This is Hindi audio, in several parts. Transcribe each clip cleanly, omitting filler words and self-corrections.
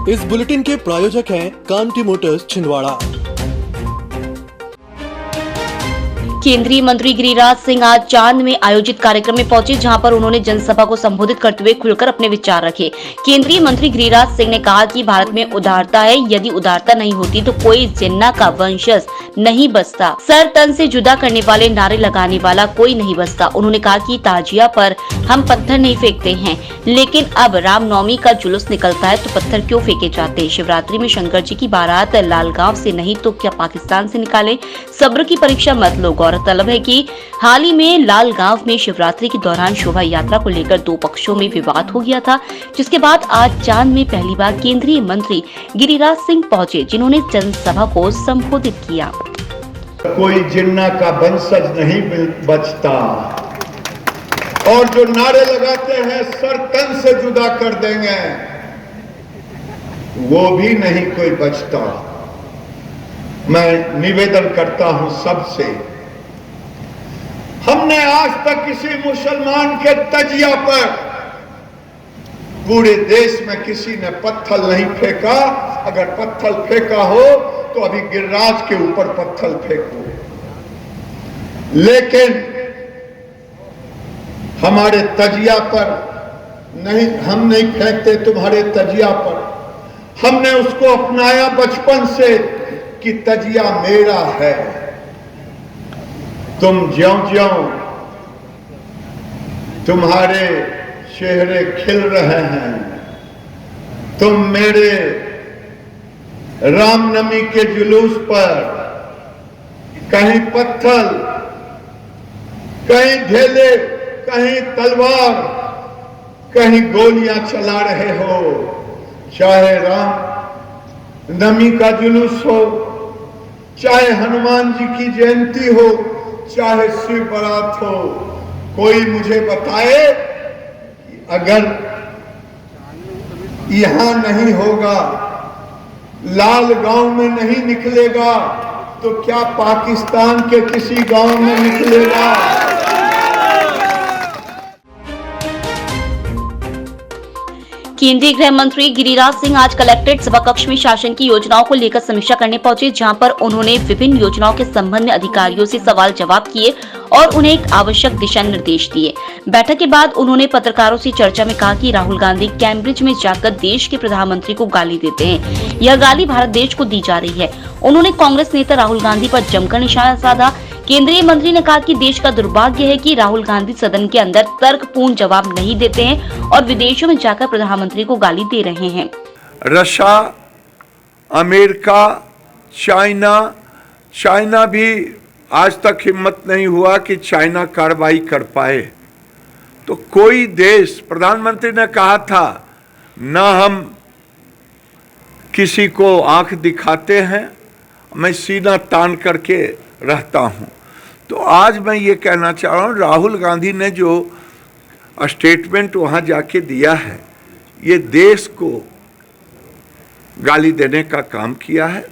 इस बुलेटिन के प्रायोजक हैं कांटी मोटर्स छिंदवाड़ा। केंद्रीय मंत्री गिरिराज सिंह आज चांद में आयोजित कार्यक्रम में पहुंचे, जहां पर उन्होंने जनसभा को संबोधित करते हुए खुलकर अपने विचार रखे। केंद्रीय मंत्री गिरिराज सिंह ने कहा कि भारत में उदारता है, यदि उदारता नहीं होती तो कोई जिन्ना का वंशज नहीं बचता। सर तन से जुदा करने वाले नारे लगाने वाला कोई नहीं बचता। उन्होंने कहा कि ताजिया पर हम पत्थर नहीं फेंकते हैं, लेकिन अब रामनवमी का जुलूस निकलता है तो पत्थर क्यों फेंके जाते हैं। शिवरात्रि में शंकर जी की बारात लालगांव से नहीं तो क्या पाकिस्तान से निकाले। सब्र की परीक्षा मत लो। गौरतलब है कि हाल ही में लालगांव में शिवरात्रि के दौरान शोभा यात्रा को लेकर दो पक्षों में विवाद हो गया था, जिसके बाद आज चांद में पहली बार केंद्रीय मंत्री गिरिराज सिंह पहुंचे, जिन्होंने जनसभा को संबोधित किया। कोई जिन्ना का वंशज नहीं बचता और जो नारे लगाते हैं सर तन से जुदा कर देंगे, वो भी नहीं कोई बचता। मैं निवेदन करता हूं सबसे, हमने आज तक किसी मुसलमान के तजिया पर पूरे देश में किसी ने पत्थर नहीं फेंका। अगर पत्थर फेंका हो तो अभी गिरिराज के ऊपर पत्थर फेंको, लेकिन हमारे तजिया पर नहीं, हम नहीं फेंकते तुम्हारे तजिया पर। हमने उसको अपनाया बचपन से कि तजिया मेरा है। तुम ज्यों-ज्यों तुम्हारे चेहरे खिल रहे हैं, तुम मेरे रामनवमी के जुलूस पर कहीं पत्थर, कहीं ढेले, कहीं तलवार, कहीं गोलियां चला रहे हो। चाहे रामनवमी का जुलूस हो, चाहे हनुमान जी की जयंती हो, चाहे शिव बारात हो, कोई मुझे बताए कि अगर यहां नहीं होगा, लाल गांव में नहीं निकलेगा, तो क्या पाकिस्तान के किसी गांव में निकलेगा। केंद्रीय गृह मंत्री गिरिराज सिंह आज कलेक्ट्रेट सभाकक्ष में शासन की योजनाओं को लेकर समीक्षा करने पहुंचे, जहां पर उन्होंने विभिन्न योजनाओं के संबंध में अधिकारियों से सवाल जवाब किए और उन्हें एक आवश्यक दिशा निर्देश दिए। बैठक के बाद उन्होंने पत्रकारों से चर्चा में कहा कि राहुल गांधी कैम्ब्रिज में जाकर देश के प्रधानमंत्री को गाली देते हैं। यह गाली भारत देश को दी जा रही है। उन्होंने कांग्रेस नेता राहुल गांधी पर जमकर निशाना साधा। केंद्रीय मंत्री ने कहा कि देश का दुर्भाग्य है कि राहुल गांधी सदन के अंदर तर्कपूर्ण जवाब नहीं देते हैं और विदेशों में जाकर प्रधानमंत्री को गाली दे रहे हैं। रशिया, अमेरिका, चाइना भी आज तक हिम्मत नहीं हुआ कि चाइना कार्रवाई कर पाए। तो कोई देश, प्रधानमंत्री ने कहा था न हम किसी को आंख दिखाते हैं, मैं सीना तान करके रहता हूं। तो आज मैं ये कहना चाह रहा हूं, राहुल गांधी ने जो स्टेटमेंट वहां जाके दिया है, ये देश को गाली देने का काम किया है।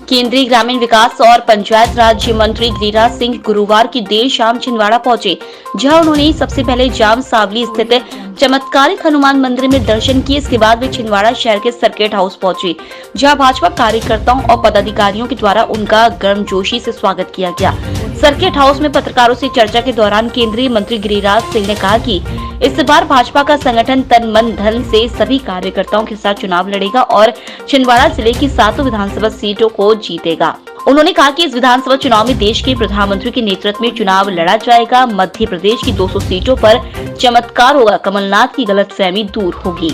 केंद्रीय ग्रामीण विकास और पंचायत राज्य मंत्री गिरिराज सिंह गुरुवार की देर शाम छिंदवाड़ा पहुंचे, जहां उन्होंने सबसे पहले जाम सावली स्थित चमत्कारिक हनुमान मंदिर में दर्शन किए। इसके बाद वे छिंदवाड़ा शहर के सर्किट हाउस पहुंचे, जहां भाजपा कार्यकर्ताओं और पदाधिकारियों के द्वारा उनका गर्मजोशी से स्वागत किया गया। सर्किट हाउस में पत्रकारों से चर्चा के दौरान केंद्रीय मंत्री गिरिराज सिंह ने कहा कि इस बार भाजपा का संगठन तन मन धन से सभी कार्यकर्ताओं के साथ चुनाव लड़ेगा और छिंदवाड़ा जिले की 7 विधानसभा सीटों को जीतेगा। उन्होंने कहा कि इस विधानसभा चुनाव में देश के प्रधानमंत्री के नेतृत्व में चुनाव लड़ा जाएगा। मध्य प्रदेश की 200 सीटों पर चमत्कार होगा। कमलनाथ की गलतफहमी दूर होगी।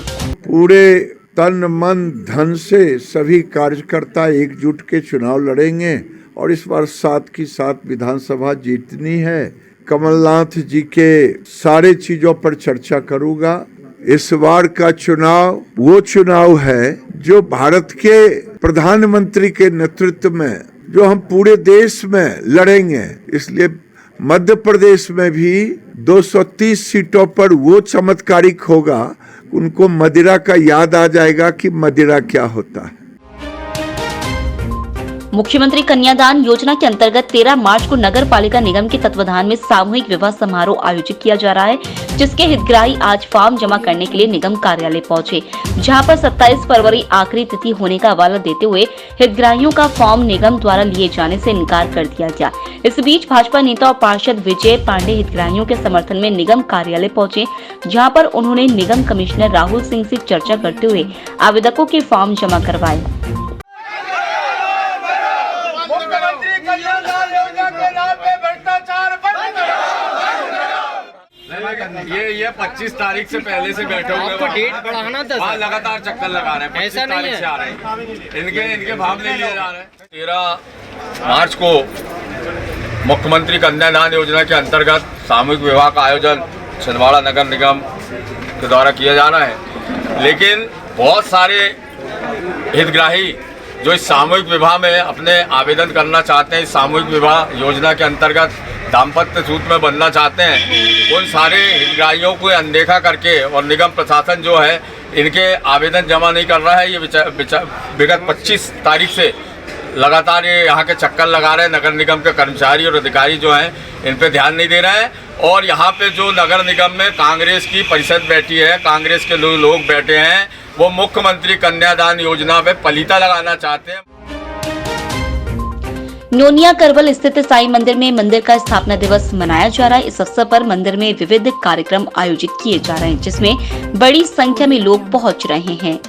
पूरे तन मन धन से सभी कार्यकर्ता एकजुट के चुनाव लड़ेंगे और इस बार 7 की 7 विधानसभा जीतनी है। कमलनाथ जी के सारे चीजों पर चर्चा करूंगा। इस बार का चुनाव वो चुनाव है जो भारत के प्रधानमंत्री के नेतृत्व में जो हम पूरे देश में लड़ेंगे। इसलिए मध्य प्रदेश में भी 230 सीटों पर वो चमत्कारिक होगा, उनको मदिरा का याद आ जाएगा कि मदिरा क्या होता है। मुख्यमंत्री कन्यादान योजना के अंतर्गत 13 मार्च को नगर पालिका निगम के तत्वाधान में सामूहिक विवाह समारोह आयोजित किया जा रहा है, जिसके हितग्राही आज फॉर्म जमा करने के लिए निगम कार्यालय पहुंचे, जहां पर 27 फरवरी आखिरी तिथि होने का हवाला देते हुए हितग्राहियों का फॉर्म निगम द्वारा लिए जाने से इनकार कर दिया गया। इस बीच भाजपा नेता और पार्षद विजय पांडे हितग्राहियों के समर्थन में निगम कार्यालय पहुंचे, जहां पर उन्होंने निगम कमिश्नर राहुल सिंह से चर्चा करते हुए आवेदकों के फॉर्म जमा करवाए। मुख्यमंत्री कन्यादान योजना के नाम पे भ्रष्टाचार बंद करो। ये 25 तारीख से पहले से बैठे हुए हैं, डेट बढ़ाना था, वहाँ लगातार चक्कर लगा रहे हैं। 25 तारीख से आ रहे हैं, इनके भाव ले लिए जा रहे हैं। 13 मार्च को मुख्यमंत्री कन्यादान योजना के अंतर्गत सामूहिक विवाह का आयोजन छिंदवाड़ा नगर निगम के द्वारा किया जा रहा है, लेकिन बहुत सारे हितग्राही जो इस सामूहिक विवाह में अपने आवेदन करना चाहते हैं, इस सामूहिक विवाह योजना के अंतर्गत दाम्पत्य सूत्र में बनना चाहते हैं, उन सारे हितग्राहियों को अनदेखा करके और निगम प्रशासन जो है इनके आवेदन जमा नहीं कर रहा है। ये विगत 25 तारीख से लगातार ये यहाँ के चक्कर लगा रहे हैं। नगर निगम के कर्मचारी और अधिकारी जो हैं इन पे ध्यान नहीं दे रहे हैं, और यहाँ पे जो नगर निगम में कांग्रेस की परिषद बैठी है, कांग्रेस के लोग बैठे हैं, वो मुख्यमंत्री कन्यादान योजना में पलीता लगाना चाहते हैं। नोनिया करवल स्थित साईं मंदिर में मंदिर का स्थापना दिवस मनाया जा रहा है। इस अवसर पर मंदिर में विविध कार्यक्रम आयोजित किए जा रहे हैं, जिसमें बड़ी संख्या में लोग पहुंच रहे हैं।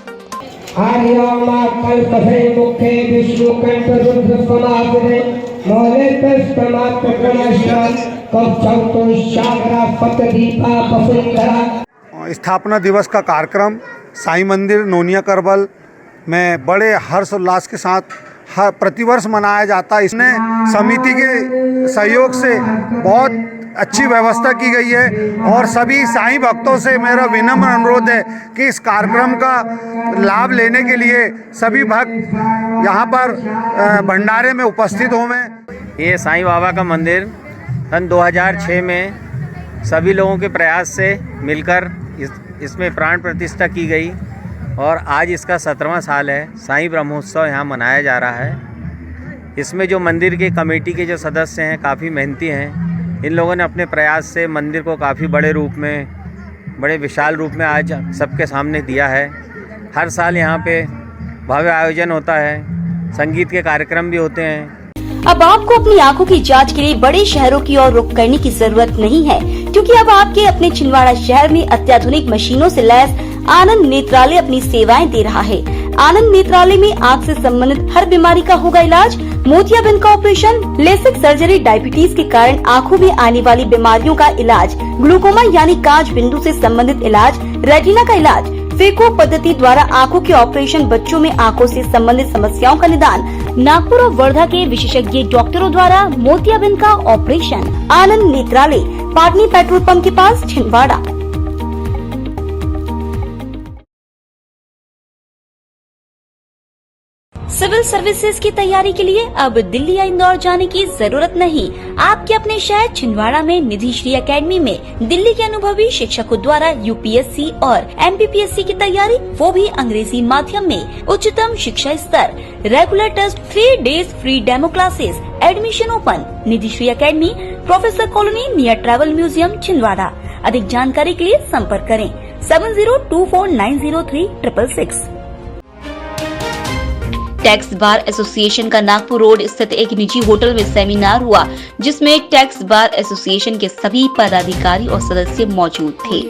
स्थापना दिवस का कार्यक्रम साईं मंदिर नोनिया करबल में बड़े हर्षोल्लास के साथ हर प्रतिवर्ष मनाया जाता है। इसमें समिति के सहयोग से बहुत अच्छी व्यवस्था की गई है, और सभी साईं भक्तों से मेरा विनम्र अनुरोध है कि इस कार्यक्रम का लाभ लेने के लिए सभी भक्त यहाँ पर भंडारे में उपस्थित हों। ये साईं बाबा का मंदिर सन 2006 में सभी लोगों के प्रयास से मिलकर इसमें प्राण प्रतिष्ठा की गई, और आज इसका 17वां साल है। साईं ब्रह्मोत्सव यहाँ मनाया जा रहा है। इसमें जो मंदिर के कमेटी के जो सदस्य हैं काफ़ी मेहनती हैं। इन लोगों ने अपने प्रयास से मंदिर को काफ़ी बड़े रूप में, बड़े विशाल रूप में आज सबके सामने दिया है। हर साल यहाँ पे भव्य आयोजन होता है, संगीत के कार्यक्रम भी होते हैं। अब आपको अपनी आंखों की जांच के लिए बड़े शहरों की ओर रुख करने की जरूरत नहीं है, क्योंकि अब आपके अपने छिंदवाड़ा शहर में अत्याधुनिक मशीनों से लैस आनंद नेत्रालय अपनी सेवाएं दे रहा है। आनंद नेत्रालय में आँख से संबंधित हर बीमारी का होगा इलाज। मोतियाबिंद का ऑपरेशन, लेसिक सर्जरी, डायबिटीज के कारण आँखों में आने वाली बीमारियों का इलाज, ग्लूकोमा यानी कांच बिंदु से संबंधित इलाज, रेटिना का इलाज, फेको पद्धति द्वारा आँखों के ऑपरेशन, बच्चों में आँखों से संबंधित समस्याओं का निदान, नागपुर और वर्धा के विशेषज्ञ डॉक्टरों द्वारा मोतियाबिंद का ऑपरेशन। आनंद नेत्रालय, पाटनी पेट्रोल पंप के पास, छिंदवाड़ा। सिविल सर्विसेज की तैयारी के लिए अब दिल्ली या इंदौर जाने की जरूरत नहीं। आपके अपने शहर छिंदवाड़ा में निधि श्री एकेडमी में दिल्ली के अनुभवी शिक्षकों द्वारा यूपीएससी और एमपीपीएससी की तैयारी, वो भी अंग्रेजी माध्यम में। उच्चतम शिक्षा स्तर, regular test, 3 days free demo classes, admission open. Nidhi Shri academy, professor colony, near travel museum, Chhindwara. अधिक जानकारी के लिए संपर्क करें 7024903666। टैक्स बार एसोसिएशन का नागपुर रोड स्थित एक निजी होटल में सेमिनार हुआ, जिसमें टैक्स बार एसोसिएशन के सभी पदाधिकारी और सदस्य मौजूद थे।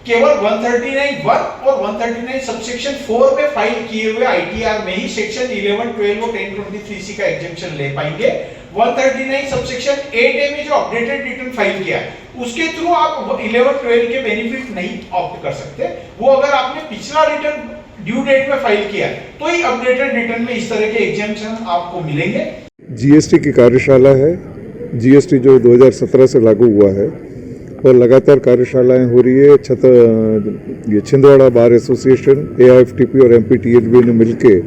केवल 139(1) और 139 सबसेक्शन 4 में फाइल किए हुए आईटीआर में ही सेक्शन 11, 12 और 1023C का एग्जेम्पशन ले पाएंगे। 139 सबसेक्शन 8A में जो अपडेटेड रिटर्न फाइल किया है उसके थ्रू आप 11, 12 के बेनिफिट नहीं ऑप्ट कर सकते। वो अगर आपने पिछला रिटर्न ड्यू डेट में फाइल किया तो ही अपडेटेड रिटर्न में इस तरह के एग्जेम्पशन आपको मिलेंगे। जीएसटी की कार्यशाला है। जीएसटी जो 2017 से लागू हुआ है और लगातार कार्यशालाएं हो रही है। ये छिंदवाड़ा बार एसोसिएशन, एआईएफटीपी और एमपीटीएचबी ने मिलके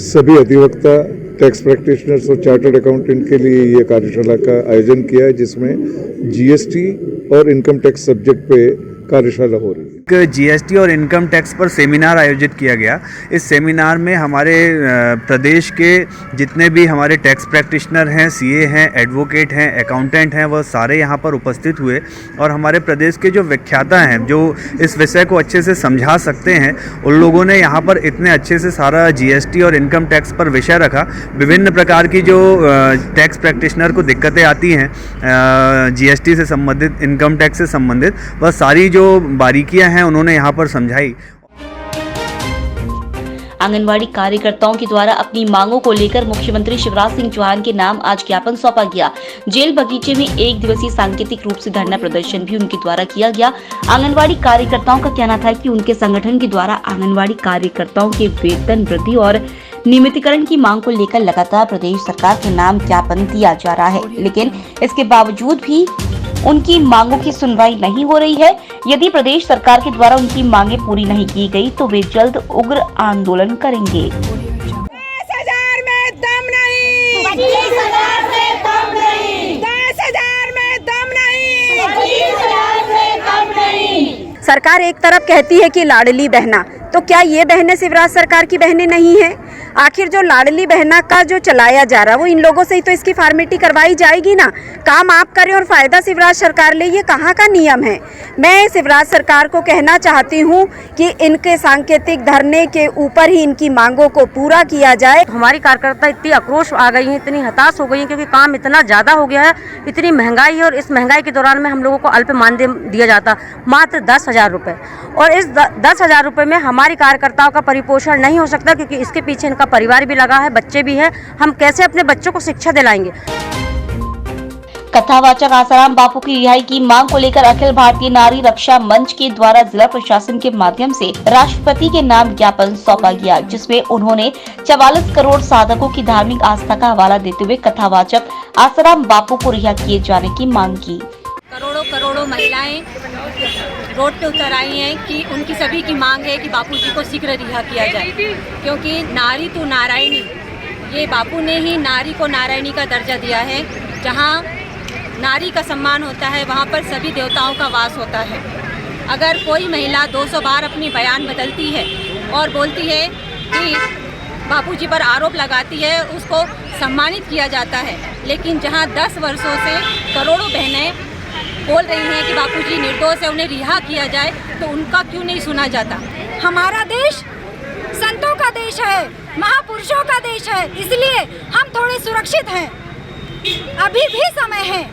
सभी अधिवक्ता, टैक्स प्रैक्टिशनर्स और चार्टर्ड अकाउंटेंट के लिए ये कार्यशाला का आयोजन किया है, जिसमें जीएसटी और इनकम टैक्स सब्जेक्ट पे कार्यशाला हो रही है। एक जीएसटी और इनकम टैक्स पर सेमिनार आयोजित किया गया। इस सेमिनार में हमारे प्रदेश के जितने भी हमारे टैक्स प्रैक्टिशनर हैं, सीए हैं, एडवोकेट हैं, अकाउंटेंट हैं, वह सारे यहाँ पर उपस्थित हुए और हमारे प्रदेश के जो व्याख्याता हैं, जो इस विषय को अच्छे से समझा सकते हैं, उन लोगों ने यहाँ पर इतने अच्छे से सारा जीएसटी और इनकम टैक्स पर विषय रखा। विभिन्न प्रकार की जो टैक्स प्रैक्टिशनर को दिक्कतें आती हैं जीएसटी से संबंधित, इनकम टैक्स से संबंधित, वह सारी जो बारीकियां हैं उन्होंने यहाँ पर समझाई। आंगनवाड़ी कार्यकर्ताओं के द्वारा अपनी मांगों को लेकर मुख्यमंत्री शिवराज सिंह चौहान के नाम आज ज्ञापन सौंपा गया। जेल बगीचे में एक दिवसीय सांकेतिक रूप से धरना प्रदर्शन भी उनके द्वारा किया गया। आंगनवाड़ी कार्यकर्ताओं का कहना था कि उनके संगठन के द्वारा आंगनवाड़ी कार्यकर्ताओं के वेतन वृद्धि और नियमितीकरण की मांग को लेकर लगातार प्रदेश सरकार के नाम ज्ञापन दिया जा रहा है, लेकिन इसके बावजूद भी उनकी मांगों की सुनवाई नहीं हो रही है। यदि प्रदेश सरकार के द्वारा उनकी मांगे पूरी नहीं की गई तो वे जल्द उग्र आंदोलन करेंगे। 10,000 में दम नहीं, 20,000 से कम नहीं, 10,000 में दम नहीं, 20,000 से कम नहीं। सरकार एक तरफ कहती है कि लाडली बहना, तो क्या ये बहनें शिवराज सरकार की बहनें नहीं है? आखिर जो लाडली बहना का जो चलाया जा रहा है वो इन लोगों से ही तो इसकी फॉर्मेलिटी करवाई जाएगी ना। काम आप करें और फायदा शिवराज सरकार ले, ये कहाँ का नियम है? मैं शिवराज सरकार को कहना चाहती हूँ कि इनके सांकेतिक धरने के ऊपर ही इनकी मांगों को पूरा किया जाए। हमारी कार्यकर्ता इतनी आक्रोश आ गई है, इतनी हताश हो गई है, क्योंकि काम इतना ज़्यादा हो गया है, इतनी महंगाई है और इस महंगाई के दौरान में हम लोगों को अल्प मानदेय दिया जाता मात्र 10,000 रुपये, और इस 10,000 रुपये में हमारी कार्यकर्ताओं का परिपोषण नहीं हो सकता, क्योंकि इसके पीछे इनका परिवार भी लगा है, बच्चे भी हैं। हम कैसे अपने बच्चों को शिक्षा दिलाएंगे? कथावाचक आसाराम बापू की रिहाई की मांग को लेकर अखिल भारतीय नारी रक्षा मंच के द्वारा जिला प्रशासन के माध्यम से राष्ट्रपति के नाम ज्ञापन सौंपा गया, जिसमें उन्होंने 44 करोड़ साधकों की धार्मिक आस्था का हवाला देते हुए कथावाचक आसाराम बापू को रिहा किए जाने की मांग की। करोड़ों महिलाएं रोड पे उतर आई हैं कि उनकी सभी की मांग है कि बापूजी को शीघ्र रिहा किया जाए, क्योंकि नारी तो नारायणी, ये बापू ने ही नारी को नारायणी का दर्जा दिया है। जहाँ नारी का सम्मान होता है वहाँ पर सभी देवताओं का वास होता है। अगर कोई महिला 200 बार अपनी बयान बदलती है और बोलती है कि बापूजी पर आरोप लगाती है, उसको सम्मानित किया जाता है, लेकिन जहाँ 10 वर्षों से करोड़ों बहनें बोल रही हैं कि बापूजी निर्दोष है, उन्हें रिहा किया जाए, तो उनका क्यों नहीं सुना जाता? हमारा देश संतों का देश है, महापुरुषों का देश है, इसलिए हम थोड़े सुरक्षित हैं। अभी भी समय है,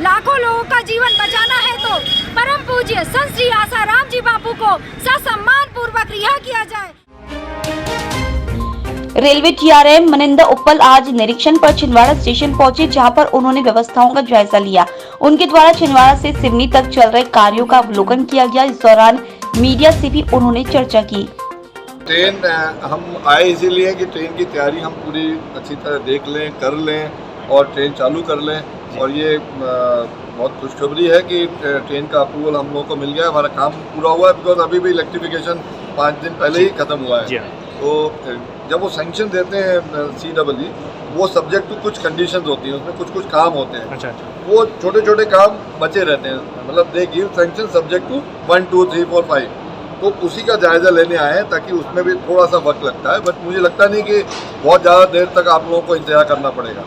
लाखों लोगों का जीवन बचाना है तो परम पूज्य संत श्री आसाराम जी बापू को ससम्मान पूर्वक रिहा किया जाए। रेलवे टीआरएम मनिंदर उप्पल आज निरीक्षण पर छिंदवाड़ा स्टेशन पहुंचे, जहां पर उन्होंने व्यवस्थाओं का जायजा लिया। उनके द्वारा छिंदवाड़ा से सिवनी तक चल रहे कार्यों का अवलोकन किया गया। इस दौरान मीडिया से भी उन्होंने चर्चा की। ट्रेन हम आए इसीलिए कि ट्रेन की तैयारी हम पूरी अच्छी तरह देख लें, कर लें और ट्रेन चालू कर लें। और ये बहुत खुशखबरी है कि ट्रेन का अप्रूवल हम लोगों को मिल गया, हमारा काम पूरा हुआ है। बिकॉज अभी भी इलेक्ट्रिफिकेशन 5 दिन पहले ही ख़त्म हुआ है। तो जब वो सैंक्शन देते हैं CEE, वो सब्जेक्ट टू कुछ कंडीशंस होती हैं, उसमें कुछ काम होते हैं। अच्छा। वो छोटे छोटे काम बचे रहते हैं, मतलब they give sanction subject to 1 2 3 4 5। तो उसी का जायज़ा लेने आए हैं, ताकि उसमें भी थोड़ा सा वक्त लगता है, बट मुझे लगता नहीं कि बहुत ज़्यादा देर तक आप लोगों को इंतजार करना पड़ेगा।